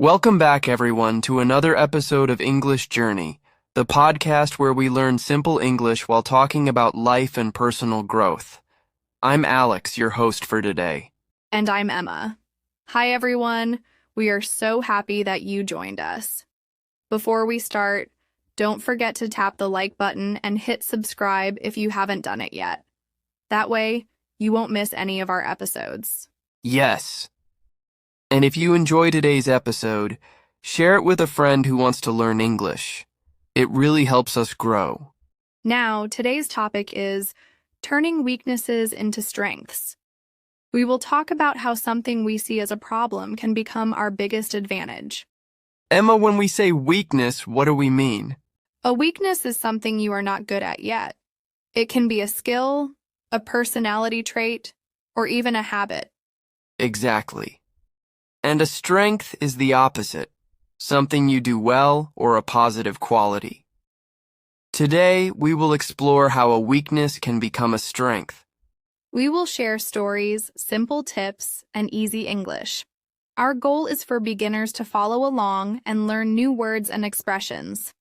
Welcome back, everyone, to another episode of English Journey, the podcast where we learn simple English while talking about life and personal growth. I'm Alex, your host for today. And I'm Emma. Hi, everyone. We are so happy that you joined us. Before we start, don't forget to tap the like button and hit subscribe if you haven't done it yet. That way, you won't miss any of our episodes. Yes. And if you enjoy today's episode, share it with a friend who wants to learn English. It really helps us grow. Now, today's topic is turning weaknesses into strengths. We will talk about how something we see as a problem can become our biggest advantage. Emma, when we say weakness, what do we mean? A weakness is something you are not good at yet. It can be a skill, a personality trait, or even a habit. Exactly. And a strength is the opposite, something you do well or a positive quality. Today, we will explore how a weakness can become a strength. We will share stories, simple tips, and easy English. Our goal is for beginners to follow along and learn new words and expressions.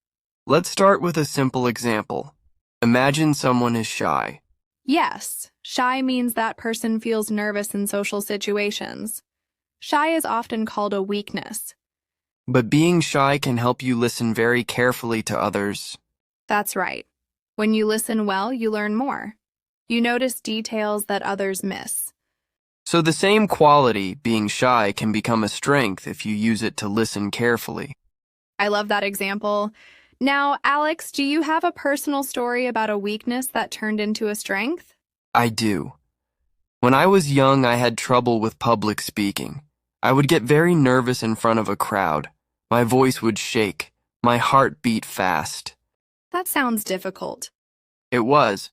Let's start with a simple example. Imagine someone is shy. Yes, shy means that person feels nervous in social situations. Shy is often called a weakness. But being shy can help you listen very carefully to others. That's right. When you listen well, you learn more. You notice details that others miss. So the same quality, being shy, can become a strength if you use it to listen carefully. I love that example. Now, Alex, do you have a personal story about a weakness that turned into a strength? I do. When I was young, I had trouble with public speaking. I would get very nervous in front of a crowd. My voice would shake. My heart beat fast. That sounds difficult. It was.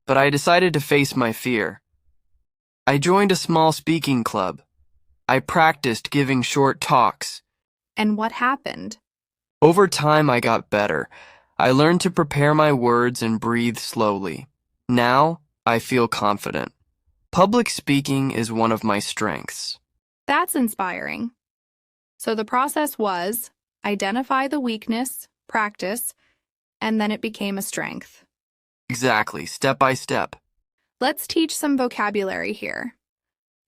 But I decided to face my fear. I joined a small speaking club. I practiced giving short talks. And what happened? Over time, I got better. I learned to prepare my words and breathe slowly. Now, I feel confident. Public speaking is one of my strengths. That's inspiring. So the process was identify the weakness, practice, and then it became a strength. Exactly, step by step. Let's teach some vocabulary here.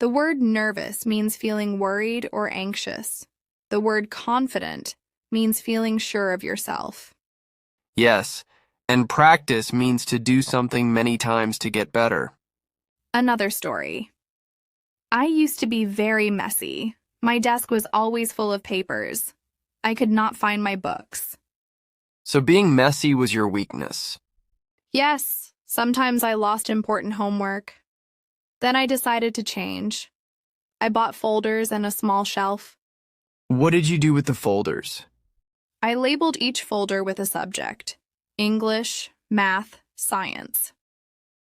The word nervous means feeling worried or anxious. The word confident means feeling sure of yourself. Yes, and practice means to do something many times to get better. Another story. I used to be very messy. My desk was always full of papers. I could not find my books. So being messy was your weakness. Yes, sometimes I lost important homework. Then I decided to change. I bought folders and a small shelf. What did you do with the folders? I labeled each folder with a subject: English, math, science.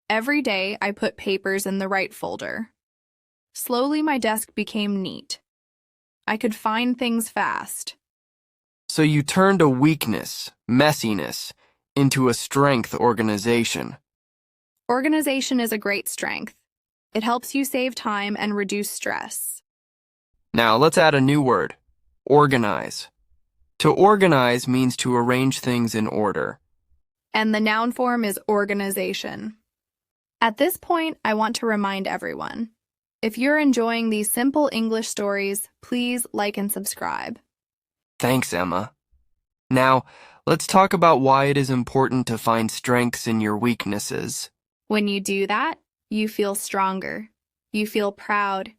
Every day, I put papers in the right folder. Slowly, my desk became neat. I could find things fast. So you turned a weakness, messiness, into a strength, organization. Organization is a great strength. It helps you save time and reduce stress. Now let's add a new word, organize. To organize means to arrange things in order. And the noun form is organization. At this point, I want to remind everyone, if you're enjoying these simple English stories, please like and subscribe. Thanks, Emma. Now, let's talk about why it is important to find strengths in your weaknesses. When you do that, you feel stronger. You feel proud.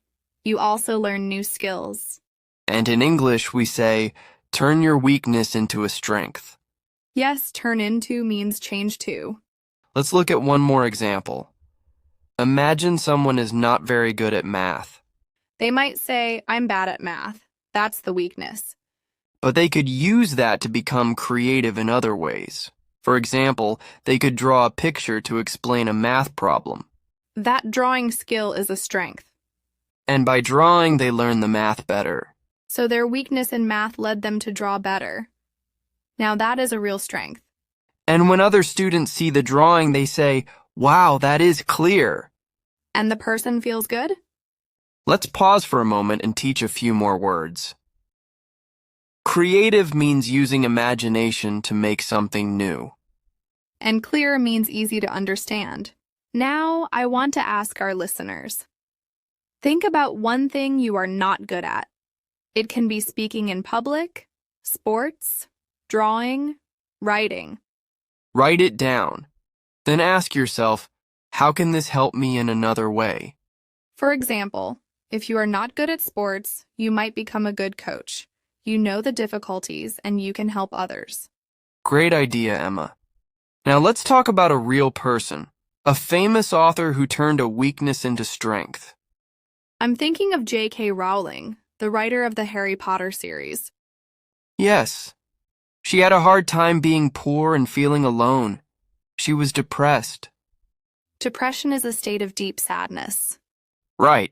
You also learn new skills. And in English, we say, turn your weakness into a strength. Yes, turn into means change to. Let's look at one more example. Imagine someone is not very good at math. They might say, I'm bad at math. That's the weakness. But they could use that to become creative in other ways. For example, they could draw a picture to explain a math problem. That drawing skill is a strength. And by drawing, they learn the math better. So their weakness in math led them to draw better. Now that is a real strength. And when other students see the drawing, they say, wow, that is clear. And the person feels good? Let's pause for a moment and teach a few more words. Creative means using imagination to make something new. And clear means easy to understand. Now, I want to ask our listeners. Think about one thing you are not good at. It can be speaking in public, sports, drawing, writing. Write it down. Then ask yourself, how can this help me in another way? For example, if you are not good at sports, you might become a good coach. You know the difficulties and you can help others. Great idea, Emma. Now let's talk about a real person, a famous author who turned a weakness into strength. I'm thinking of J.K. Rowling, the writer of the Harry Potter series. Yes. She had a hard time being poor and feeling alone. She was depressed. Depression is a state of deep sadness. Right.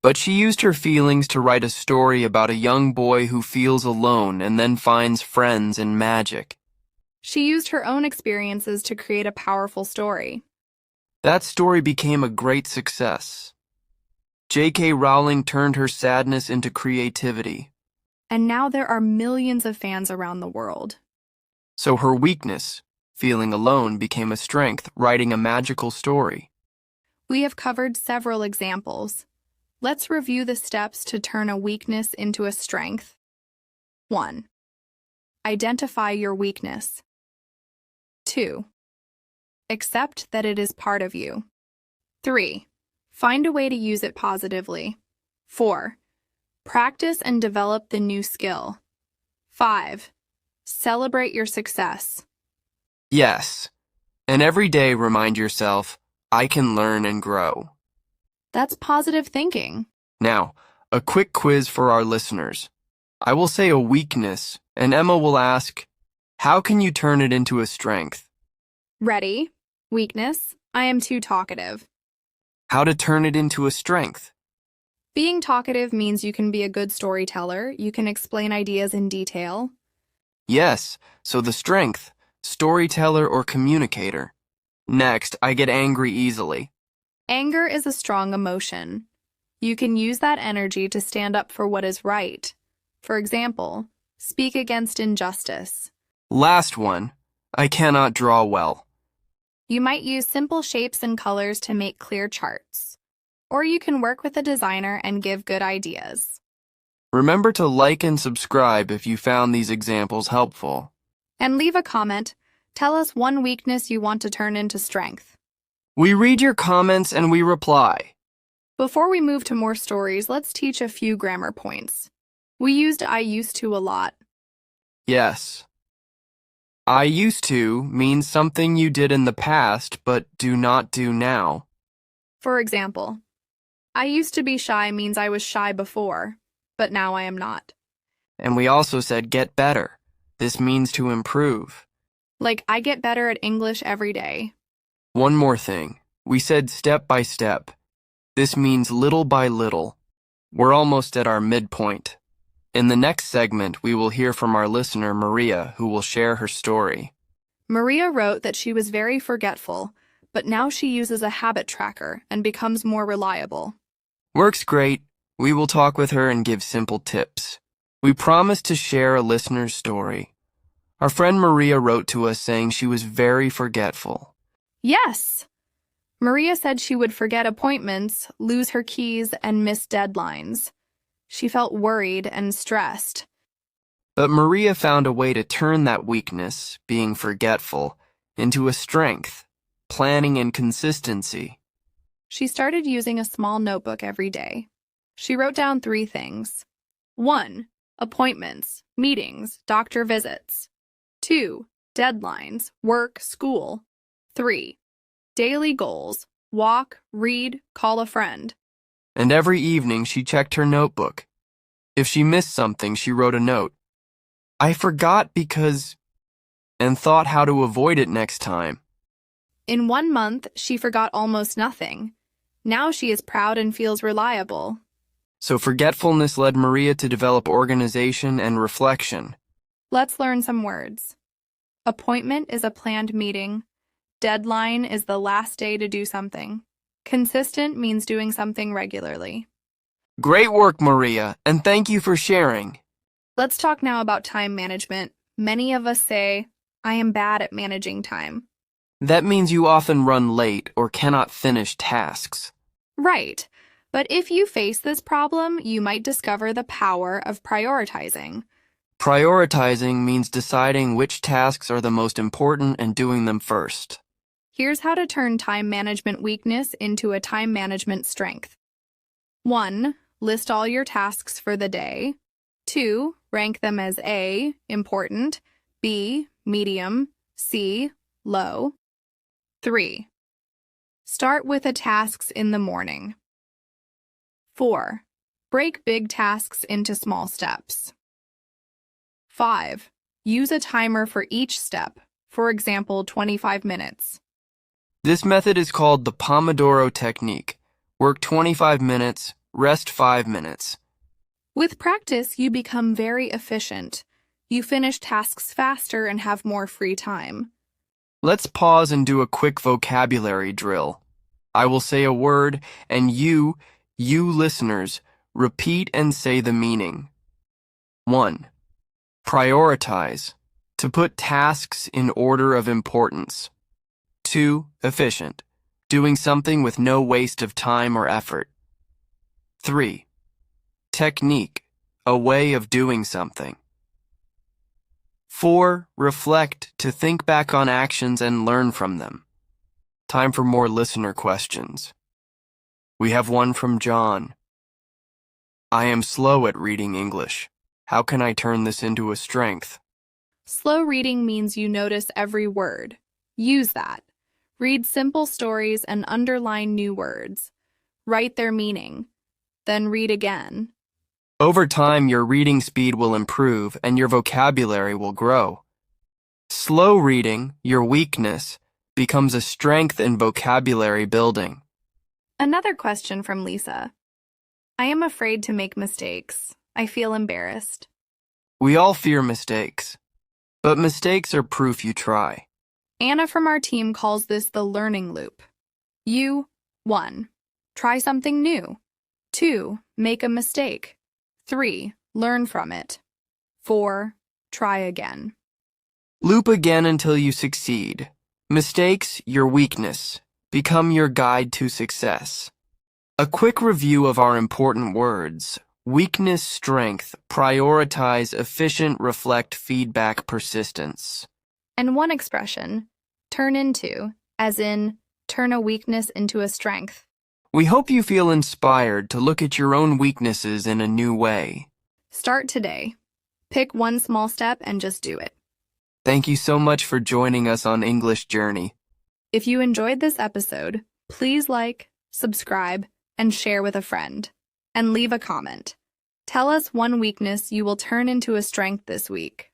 But she used her feelings to write a story about a young boy who feels alone and then finds friends in magic. She used her own experiences to create a powerful story. That story became a great success. J.K. Rowling turned her sadness into creativity. And now there are millions of fans around the world. So her weakness, feeling alone, became a strength, writing a magical story. We have covered several examples. Let's review the steps to turn a weakness into a strength. 1. Identify your weakness. 2. Accept that it is part of you. 3. Find a way to use it positively. 4. Practice and develop the new skill. 5. Celebrate your success. Yes. And every day remind yourself, I can learn and grow. That's positive thinking. Now, a quick quiz for our listeners. I will say a weakness, and Emma will ask, how can you turn it into a strength? Ready? Weakness. I am too talkative. How to turn it into a strength? Being talkative means you can be a good storyteller, you can explain ideas in detail. Yes, so the strength, storyteller or communicator. Next, I get angry easily. Anger is a strong emotion. You can use that energy to stand up for what is right. For example, speak against injustice. Last one, I cannot draw well. You might use simple shapes and colors to make clear charts. Or you can work with a designer and give good ideas. Remember to like and subscribe if you found these examples helpful. And leave a comment. Tell us one weakness you want to turn into strength. We read your comments and we reply. Before we move to more stories, let's teach a few grammar points. We used I used to a lot. Yes. I used to means something you did in the past but do not do now. For example, I used to be shy means I was shy before, but now I am not. And we also said get better. This means to improve. Like, I get better at English every day. One more thing. We said step by step. This means little by little. We're almost at our midpoint. In the next segment, we will hear from our listener, Maria, who will share her story. Maria wrote that she was very forgetful, but now she uses a habit tracker and becomes more reliable. Works great. We will talk with her and give simple tips. We promise to share a listener's story. Our friend Maria wrote to us saying she was very forgetful. Yes! Maria said she would forget appointments, lose her keys, and miss deadlines. She felt worried and stressed. But Maria found a way to turn that weakness, being forgetful, into a strength, planning and consistency. She started using a small notebook every day. She wrote down 3 things. 1. Appointments, meetings, doctor visits. 2. Deadlines, work, school. 3. Daily goals, walk, read, call a friend. And every evening she checked her notebook. If she missed something, she wrote a note. I forgot because... and thought how to avoid it next time. In 1 month, she forgot almost nothing. Now she is proud and feels reliable. So forgetfulness led Maria to develop organization and reflection. Let's learn some words. Appointment is a planned meeting. Deadline is the last day to do something. Consistent means doing something regularly. Great work, Maria, and thank you for sharing. Let's talk now about time management. Many of us say, I am bad at managing time. That means you often run late or cannot finish tasks. Right. But if you face this problem, you might discover the power of prioritizing. Prioritizing means deciding which tasks are the most important and doing them first. Here's how to turn time management weakness into a time management strength. 1. List all your tasks for the day. 2. Rank them as A, important, B, medium, C, low. 3. Start with the tasks in the morning. 4. Break big tasks into small steps. 5. Use a timer for each step, for example, 25 minutes. This method is called the Pomodoro technique. Work 25 minutes, rest 5 minutes. With practice, you become very efficient. You finish tasks faster and have more free time. Let's pause and do a quick vocabulary drill. I will say a word, and you listeners, repeat and say the meaning. 1. Prioritize, to put tasks in order of importance. 2. Efficient, doing something with no waste of time or effort. 3. Technique, a way of doing something. 4. Reflect, to think back on actions and learn from them. Time for more listener questions. We have one from John. I am slow at reading English. How can I turn this into a strength? Slow reading means you notice every word. Use that. Read simple stories and underline new words. Write their meaning. Then read again. Over time, your reading speed will improve and your vocabulary will grow. Slow reading, your weakness, becomes a strength in vocabulary building. Another question from Lisa. I am afraid to make mistakes. I feel embarrassed. We all fear mistakes, but mistakes are proof you try. Anna from our team calls this the learning loop. 1. Try something new. 2. Make a mistake. 3. Learn from it. 4. Try again. Loop again until you succeed. Mistakes, your weakness, become your guide to success. A quick review of our important words. Weakness, strength, prioritize, efficient, reflect, feedback, persistence. And one expression, turn into, as in, turn a weakness into a strength. We hope you feel inspired to look at your own weaknesses in a new way. Start today. Pick one small step and just do it. Thank you so much for joining us on English Journey. If you enjoyed this episode, please like, subscribe, and share with a friend. And leave a comment. Tell us one weakness you will turn into a strength this week.